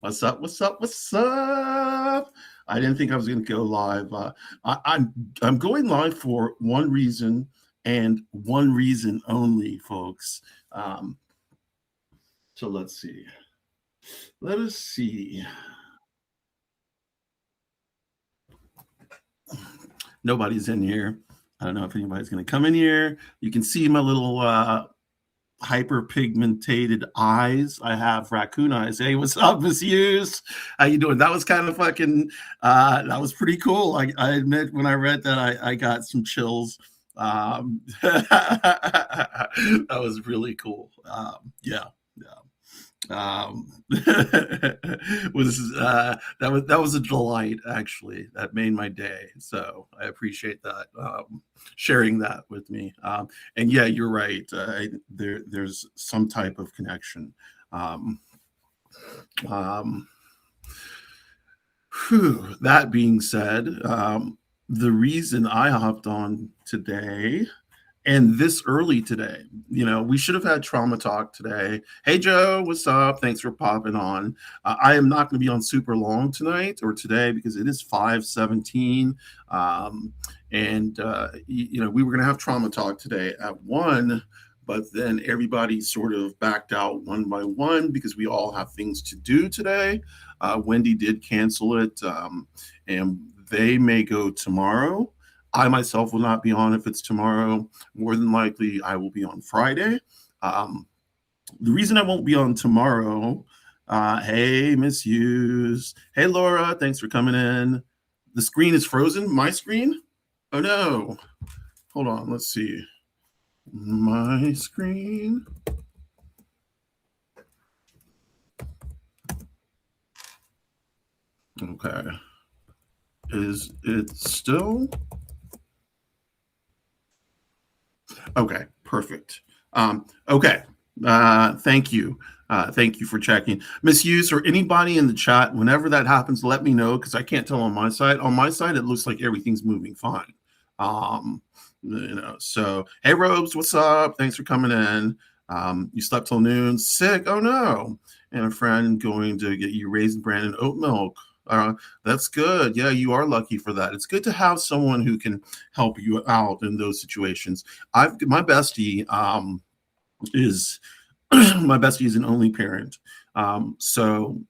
What's up? What's up? What's up? I didn't think I was going to go live. I'm going live for one reason and one reason only, folks. Um, so let's see. Let us see. Nobody's in here. I don't know if anybody's going to come in here. You can see my little hyperpigmented eyes. I have raccoon eyes. Hey, what's up, Miss Hughes? How you doing? That was kind of fucking. That was pretty cool. I admit when I read that, I got some chills. That was really cool. Yeah, yeah. That was a delight, actually. That made my day, so I appreciate that, sharing that with me. And yeah, you're right. There's some type of connection. um, um, that being said, the reason I hopped on today and this early today, we should have had trauma talk today. Hey, Joe, what's up? Thanks for popping on. I am not going to be on super long tonight or today because it is 5:17. And we were going to have trauma talk today at 1, but then everybody sort of backed out one by one because we all have things to do today. Wendy did cancel it, and they may go tomorrow. I myself will not be on if it's tomorrow. More than likely, I will be on Friday. The reason I won't be on tomorrow, hey, Miss Hughes. Hey, Laura, thanks for coming in. The screen is frozen. My screen? Oh, no. Hold on. Let's see. My screen. Okay. Is it still? Okay, perfect. Okay, thank you. Thank you for checking. Miss Hughes or anybody in the chat, whenever that happens, let me know because I can't tell on my side. On my side, it looks like everything's moving fine. So hey, Robes, what's up? Thanks for coming in. You slept till noon. Sick. Oh no. And a friend going to get you Raisin Bran and oat milk. That's good. Yeah, you are lucky for that. It's good to have someone who can help you out in those situations. My bestie is my bestie is an only parent. So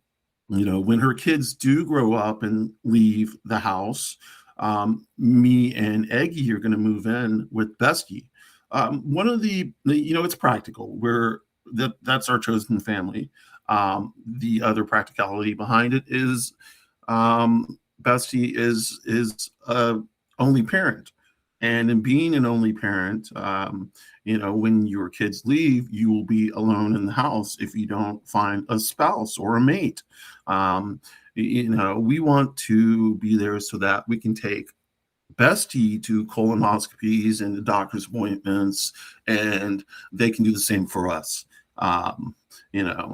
when her kids do grow up and leave the house, me and Eggy are going to move in with Bestie. One of it's practical. That's our chosen family. The other practicality behind it is Bestie is a only parent, and in being an only parent, when your kids leave, you will be alone in the house if you don't find a spouse or a mate. We want to be there so that we can take Bestie to colonoscopies and the doctor's appointments, and they can do the same for us.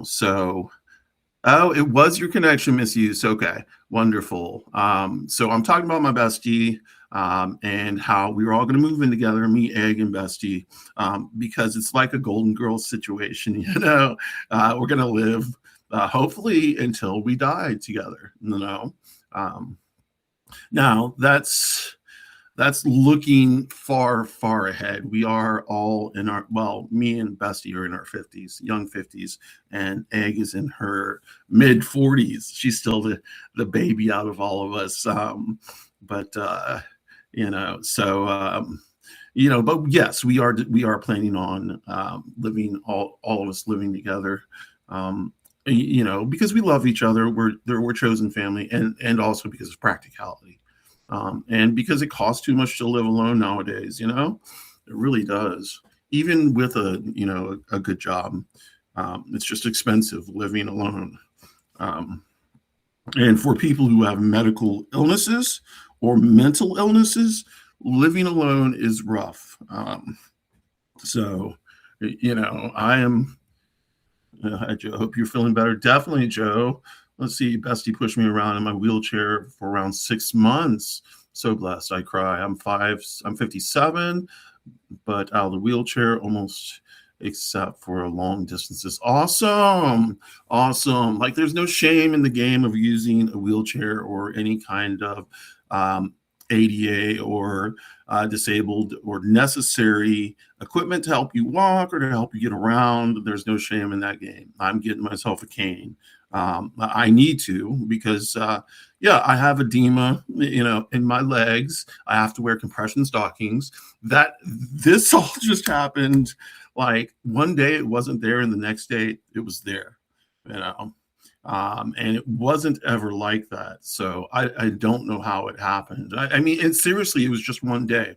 So oh, it was your connection misuse. Okay, wonderful. So I'm talking about my bestie, and how we were all going to move in together, me, Egg, and Bestie, because it's like a Golden Girls situation. We're going to live hopefully until we die together. Now that's looking far, far ahead. We are all me and Bestie are in our 50s, young 50s, and Egg is in her mid 40s. She's still the baby out of all of us. But yes, we are planning on living all of us living together. Because we love each other, we're chosen family, and also because of practicality. And because it costs too much to live alone nowadays, it really does. Even with a good job, it's just expensive living alone. And for people who have medical illnesses or mental illnesses, living alone is rough. So, I am. I hope you're feeling better. Definitely, Joe. Let's see, Bestie pushed me around in my wheelchair for around 6 months. So blessed. I cry. I'm 57, but out of the wheelchair almost except for long distances. Awesome. Awesome. Like there's no shame in the game of using a wheelchair or any kind of ADA or disabled or necessary equipment to help you walk or to help you get around. There's no shame in that game. I'm getting myself a cane. I need to because yeah, I have edema, in my legs. I have to wear compression stockings. This all just happened. Like one day it wasn't there, and the next day it was there. You know, and it wasn't ever like that. So I don't know how it happened. I mean, and seriously, it was just one day.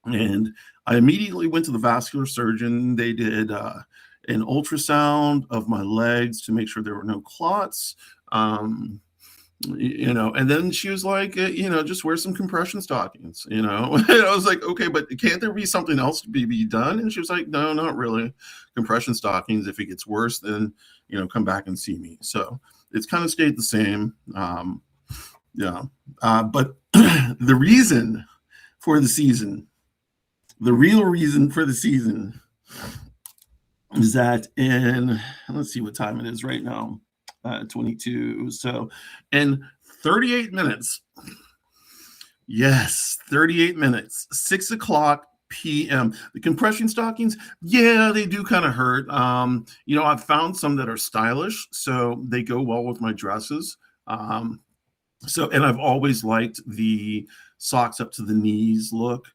And I immediately went to the vascular surgeon. They did an ultrasound of my legs to make sure there were no clots. And then she was like, just wear some compression stockings, and I was like, okay, but can't there be something else to be done? And she was like, no, not really. Compression stockings. If it gets worse, then, come back and see me. So it's kind of stayed the same. Yeah. But the reason for the season, the real reason for the season is that let's see what time it is right now. 22. So in 38 minutes, yes, 38 minutes, 6:00 p.m. The compression stockings, yeah, they do kind of hurt. I've found some that are stylish, so they go well with my dresses. And I've always liked the socks up to the knees look.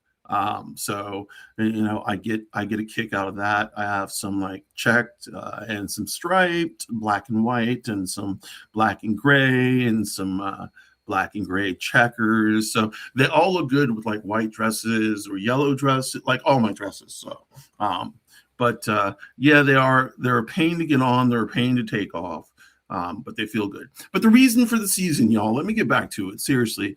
So I get a kick out of that. I have some like checked and some striped, black and white, and some black and gray, and some black and gray checkers. So they all look good with like white dresses or yellow dresses, like all my dresses. So, yeah, they're a pain to get on. They're a pain to take off. But they feel good. But the reason for the season, y'all, let me get back to it. Seriously,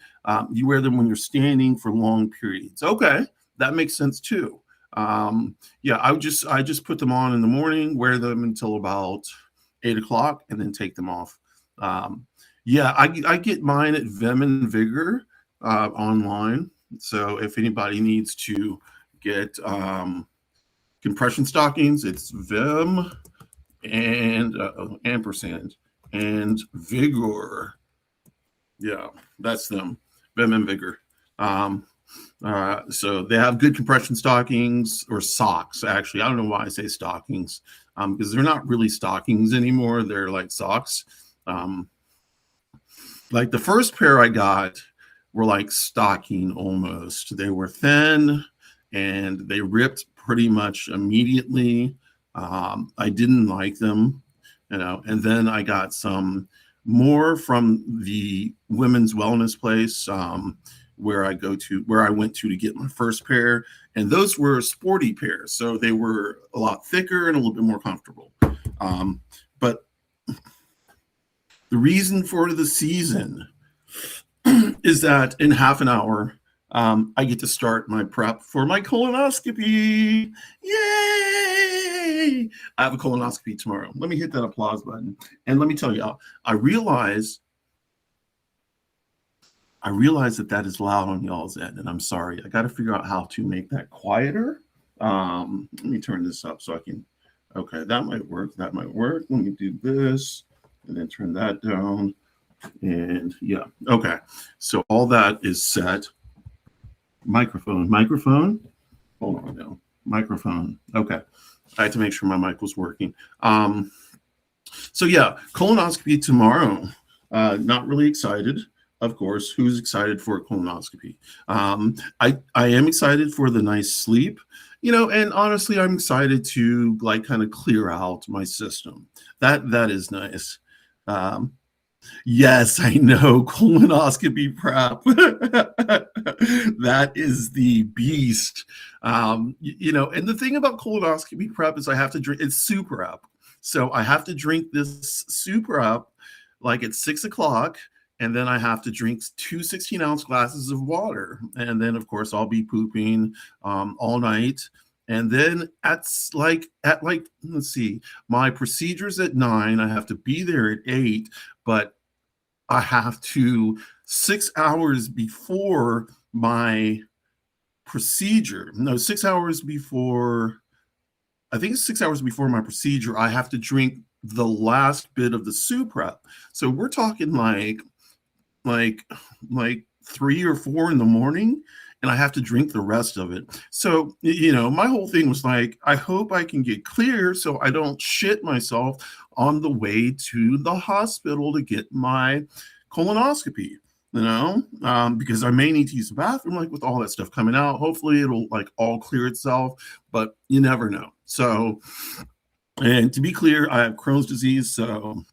you wear them when you're standing for long periods. Okay, that makes sense too. Yeah, I just put them on in the morning, wear them until about 8:00, and then take them off. Yeah, I get mine at Vim and Vigor online. So if anybody needs to get compression stockings, it's Vim and ampersand and Vigor. Yeah, that's them. Vim and Vigor. So they have good compression stockings or socks. Actually, I don't know why I say stockings, because they're not really stockings anymore. They're like socks. Like the first pair I got were like stocking almost. They were thin and they ripped pretty much immediately. I didn't like them, and then I got some more from the women's wellness place where I went to get my first pair, and those were sporty pairs, so they were a lot thicker and a little bit more comfortable. But the reason for the season is that in half an hour, I get to start my prep for my colonoscopy. Yay! I have a colonoscopy tomorrow. Let me hit that applause button. And let me tell you, I realize that is loud on y'all's end, and I'm sorry. I got to figure out how to make that quieter. Let me turn this up so I can. Okay, that might work. That might work. Let me do this and then turn that down. And yeah, okay. So all that is set. Microphone. Hold on now. Microphone. Okay. I had to make sure my mic was working. So yeah, colonoscopy tomorrow. Not really excited. Of course, who's excited for a colonoscopy? I am excited for the nice sleep, and honestly, I'm excited to like kind of clear out my system. That is nice. Yes, I know, colonoscopy prep. That is the beast. And the thing about colonoscopy prep is I have to drink, it's super up. So I have to drink this super up like at 6:00, and then I have to drink 2 16-ounce glasses of water. And then, of course, I'll be pooping all night. And then let's see, my procedure's at 9. I have to be there at 8, but I have to 6 hours before my procedure. No, 6 hours before I think it's 6 hours before my procedure, I have to drink the last bit of the Suprep. So we're talking like like 3 or 4 in the morning, and I have to drink the rest of it. So my whole thing was like, I hope I can get clear so I don't shit myself on the way to the hospital to get my colonoscopy. Because I may need to use the bathroom, like with all that stuff coming out. Hopefully it'll like all clear itself, but you never know. So, and to be clear, I have Crohn's disease, so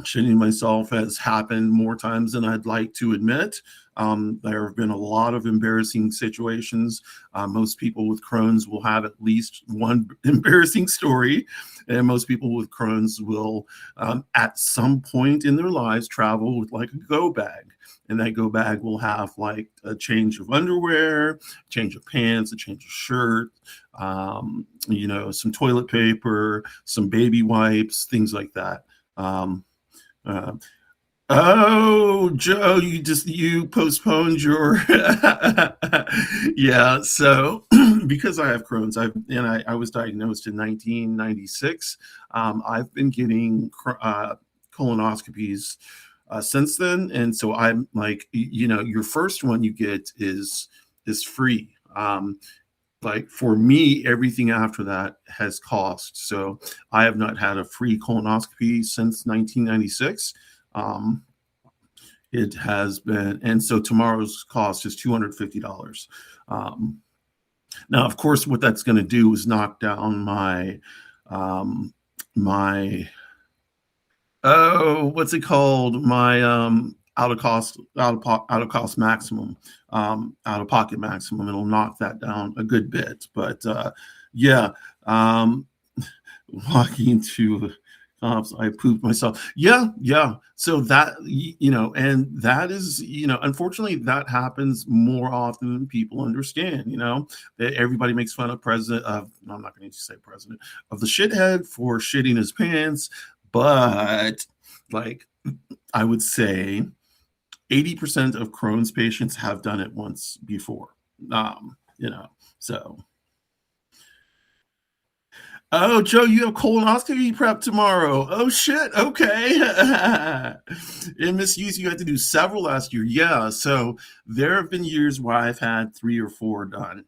shitting myself has happened more times than I'd like to admit. There have been a lot of embarrassing situations. Most people with Crohn's will have at least one embarrassing story, and most people with Crohn's will, at some point in their lives, travel with like a go bag. And that go bag will have like a change of underwear, change of pants, a change of shirt, some toilet paper, some baby wipes, things like that. Uh, oh, Joe, you postponed your yeah. So because I have Crohn's, I was diagnosed in 1996. I've been getting colonoscopies since then, and so I'm like, your first one you get is free. Like for me, everything after that has cost. So I have not had a free colonoscopy since 1996. It has been, and so tomorrow's cost is $250. Now, of course, what that's going to do is knock down my what's it called? My out of cost maximum, out of pocket maximum. It'll knock that down a good bit. But yeah, walking to I pooped myself. Yeah. So that, and that is, unfortunately that happens more often than people understand, that everybody makes fun of I'm not going to say president, of the shithead for shitting his pants. But like, I would say 80% of Crohn's patients have done it once before, so. Oh, Joe, you have colonoscopy prep tomorrow. Oh, shit. Okay. In misuse, you had to do several last year. Yeah. So there have been years where I've had 3 or 4 done.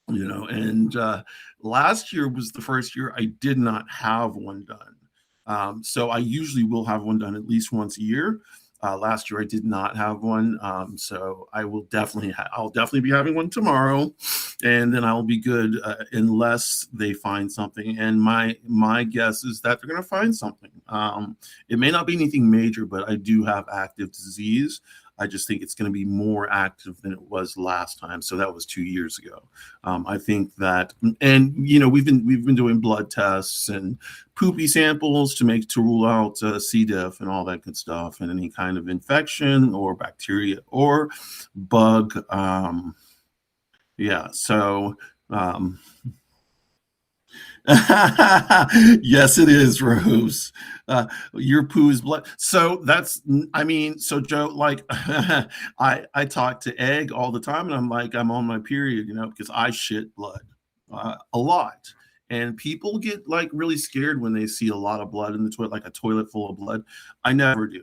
And last year was the first year I did not have one done. So I usually will have one done at least once a year. Last year I did not have one, so I'll definitely be having one tomorrow, and then I'll be good unless they find something. And my guess is that they're going to find something. It may not be anything major, but I do have active disease. I just think it's going to be more active than it was last time. So that was 2 years ago. I think that, and we've been doing blood tests and poopy samples to rule out C. diff and all that good stuff, and any kind of infection or bacteria or bug. Yeah. So. Yes, it is, Rose. Your poo is blood. So so Joe, like, I talk to Egg all the time, and I'm like, I'm on my period, because I shit blood a lot. And people get like really scared when they see a lot of blood in the toilet, like a toilet full of blood. I never do,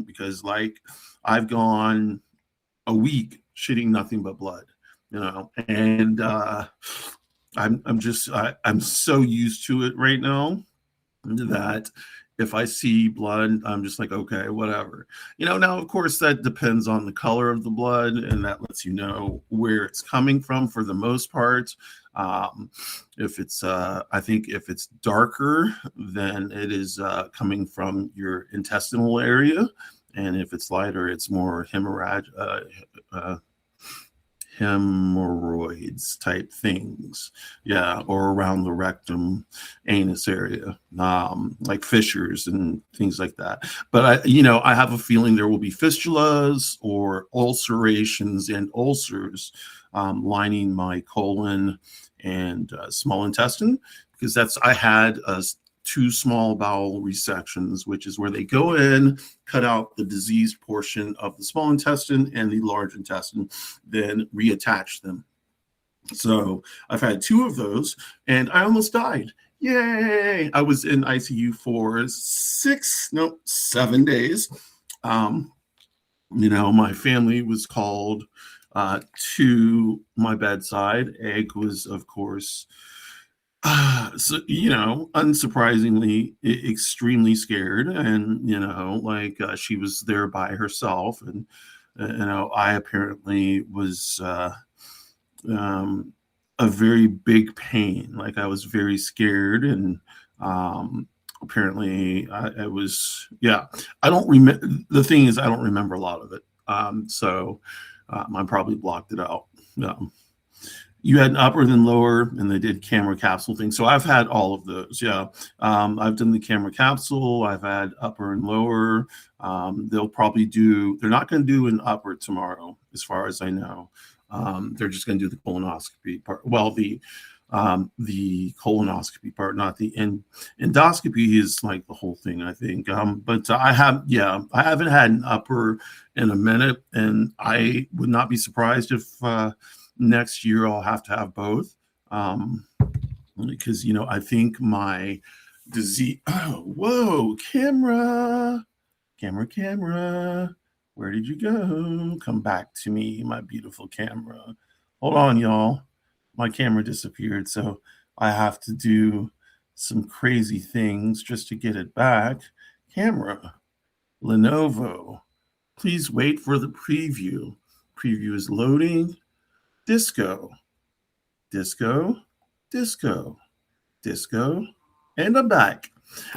because like I've gone a week shitting nothing but blood, and I'm so used to it right now that if I see blood, I'm just like, okay, whatever. Now, of course, that depends on the color of the blood, and that lets you know where it's coming from for the most part. If it's, I think if it's darker, then it is coming from your intestinal area. And if it's lighter, it's more hemorrhoids type things, or around the rectum, anus area, like fissures and things like that. But I have a feeling there will be fistulas or ulcerations and ulcers lining my colon and small intestine, because I had 2 small bowel resections, which is where they go in, cut out the diseased portion of the small intestine and the large intestine, then reattach them. So I've had two of those, and I almost died. Yay! I was in ICU for 7 days. Um, my family was called to my bedside. Egg was, of course, so unsurprisingly, extremely scared, and like she was there by herself, and I apparently was um, a very big pain. Like I was very scared, and apparently I was. Yeah, I don't remember. The thing is, I don't remember a lot of it. So I probably blocked it out. Um, you had an upper then lower, and they did camera capsule thing. So I've had all of those. Yeah, I've done the camera capsule. I've had upper and lower. They'll probably do. They're not going to do an upper tomorrow, as far as I know. They're just going to do the colonoscopy part. Well, the colonoscopy part, not the endoscopy is like the whole thing, I think. But I haven't had an upper in a minute, and I would not be surprised if next year I'll have to have both. Because I think my disease. Oh, whoa, camera. Where did you go? Come back to me, my beautiful camera. Hold on, y'all. My camera disappeared, so I have to do some crazy things just to get it back. Camera, Lenovo. Please wait for the preview. Preview is loading. Disco, disco, disco, disco, and I'm back.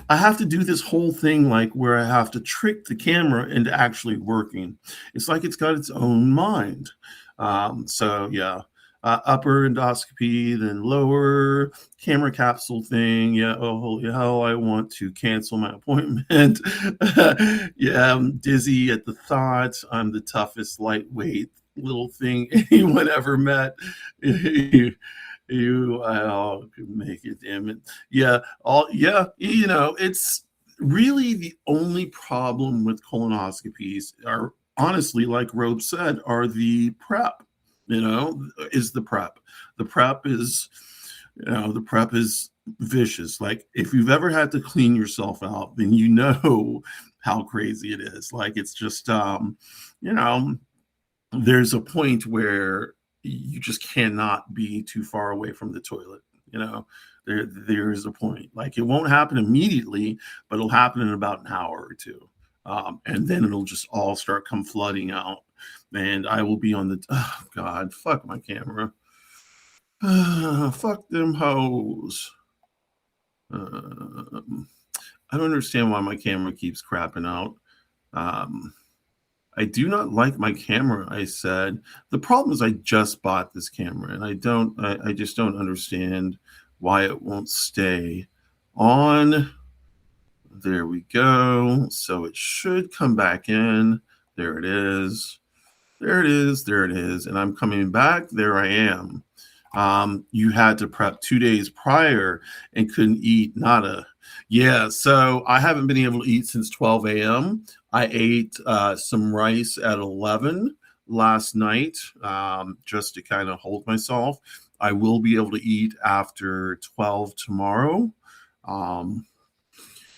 I have to do this whole thing like where I have to trick the camera into actually working. It's like it's got its own mind. So yeah, upper endoscopy, then lower camera capsule thing. Yeah, oh holy hell, I want to cancel my appointment. Yeah, I'm dizzy at the thought. I'm the toughest lightweight little thing anyone ever met. I could make it, damn it. Yeah, it's really the only problem with colonoscopies are honestly, like Robe said, are the prep, is the prep. The prep is, vicious. Like if you've ever had to clean yourself out, then you know how crazy it is. Like it's just, you know, there's a point where you just cannot be too far away from the toilet. There is a point. Like it won't happen immediately, but it'll happen in about an hour or two, and then it'll just all start come flooding out, and I will be on the. Oh God, fuck my camera. Fuck them hoes. I don't understand why my camera keeps crapping out. I do not like my camera, I said. The problem is I just bought this camera, and I just don't understand why it won't stay on. There we go. So it should come back in. There it is. There it is. There it is. And I'm coming back. There I am. You had to prep 2 days prior and couldn't eat nada. Yeah, so I haven't been able to eat since 12 a.m. I ate some rice at 11 last night, just to kind of hold myself. I will be able to eat after 12 tomorrow.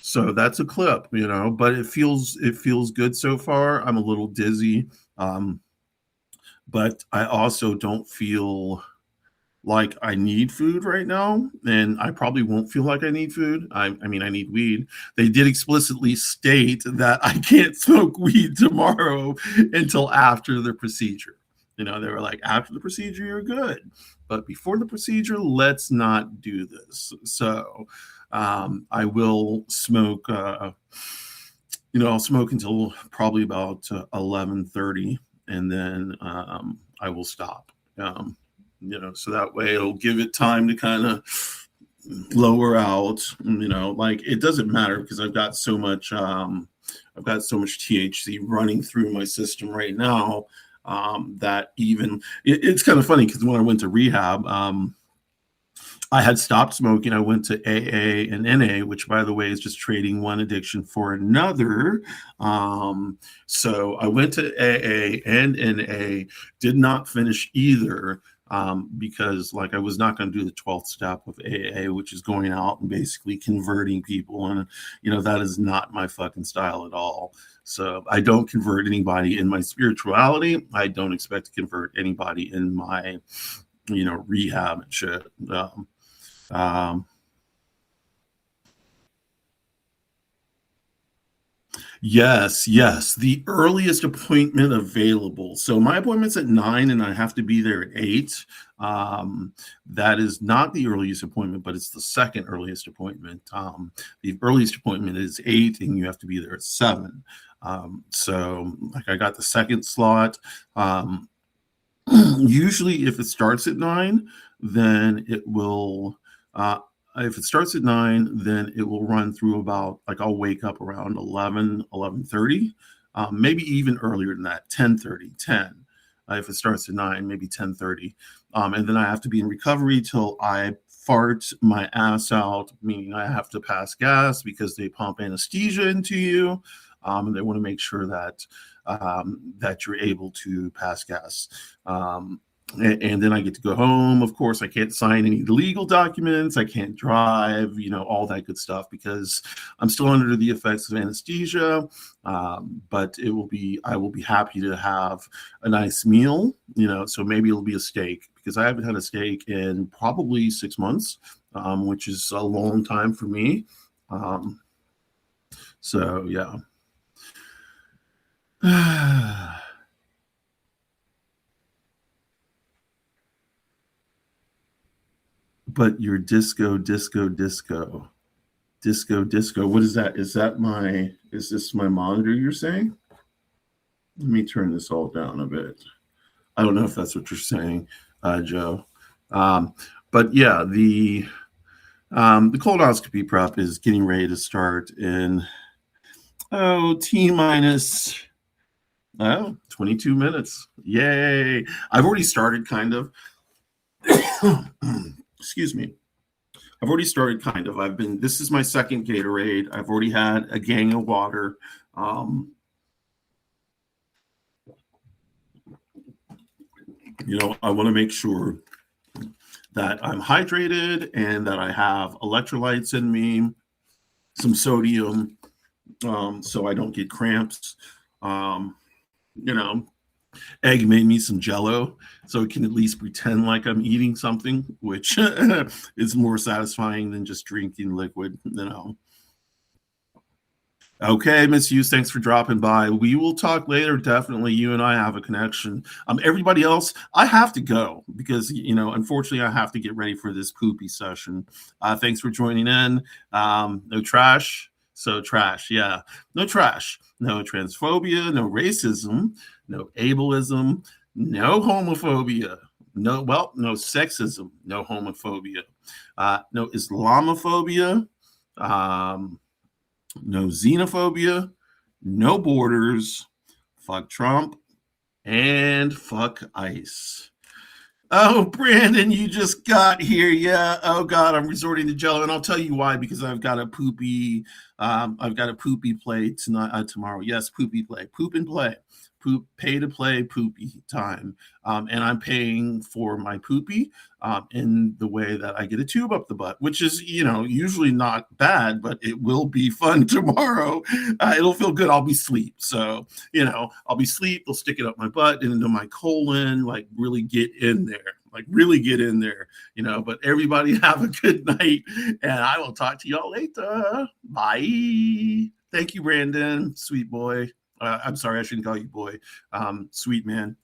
So that's a clip, but it feels good so far. I'm a little dizzy, but I also don't feel like I need food right now, and I probably won't feel like I need food. I mean, I need weed. They did explicitly state that I can't smoke weed tomorrow until after the procedure. They were like, after the procedure, you're good. But before the procedure, let's not do this. So I will smoke, I'll smoke until probably about 11:30, and then I will stop. So that way it'll give it time to kind of lower out. Like it doesn't matter because I've got so much THC running through my system right now, that even it's kind of funny because when I went to rehab, I had stopped smoking. I went to AA and NA, which, by the way, is just trading one addiction for another. So I went to AA and NA, did not finish either. because like I was not going to do the 12th step of AA, which is going out and basically converting people. And, that is not my fucking style at all. So I don't convert anybody in my spirituality. I don't expect to convert anybody in my, rehab and shit. Um, Yes, yes. The earliest appointment available. So my appointment's at 9 and I have to be there at 8. That is not the earliest appointment, but it's the second earliest appointment. The earliest appointment is 8 and you have to be there at 7. So like I got the second slot. Usually if it starts at 9, then it will if it starts at 9, then it will run through about, like, I'll wake up around 11:30, maybe even earlier than that, 10:30, 10. If it starts at 9, maybe 10:30. And then I have to be in recovery till I fart my ass out, meaning I have to pass gas because they pump anesthesia into you. And they want to make sure that you're able to pass gas. And then I get to go home. Of course, I can't sign any legal documents. I can't drive, all that good stuff because I'm still under the effects of anesthesia. But I will be happy to have a nice meal, so maybe it'll be a steak because I haven't had a steak in probably 6 months, which is a long time for me. So, yeah. But your disco, disco, disco, disco, disco. What is that? Is this my monitor you're saying? Let me turn this all down a bit. I don't know if that's what you're saying, Joe. But yeah, the colonoscopy prep is getting ready to start in, T minus 22 minutes. Yay. I've already started kind of. Excuse me. I've already started kind of. This is my second Gatorade. I've already had a gang of water. I want to make sure that I'm hydrated and that I have electrolytes in me, some sodium, so I don't get cramps. Egg made me some Jello, so it can at least pretend like I'm eating something, which is more satisfying than just drinking liquid. Okay, Miss Hughes, thanks for dropping by. We will talk later. Definitely, you and I have a connection. Everybody else, I have to go because unfortunately, I have to get ready for this poopy session. Thanks for joining in. No trash, so trash. Yeah, no trash, no transphobia, no racism, no ableism, no homophobia. No sexism, no homophobia, no Islamophobia. No xenophobia, no borders, fuck Trump, and fuck ICE. Oh, Brandon, you just got here. Yeah. Oh God, I'm resorting to Jello, and I'll tell you why. Because I've got a poopy play tonight, tomorrow. Yes, poopy play, poop and play, poop, pay to play, poopy time, and I'm paying for my poopy in the way that I get a tube up the butt, which is usually not bad, but it will be fun tomorrow. It'll feel good. I'll be asleep, so I'll be asleep. They'll stick it up my butt and into my colon, like really get in there. But everybody have a good night, and I will talk to y'all later. Bye. Thank you, Brandon. Sweet boy. I'm sorry, I shouldn't call you boy. Sweet man.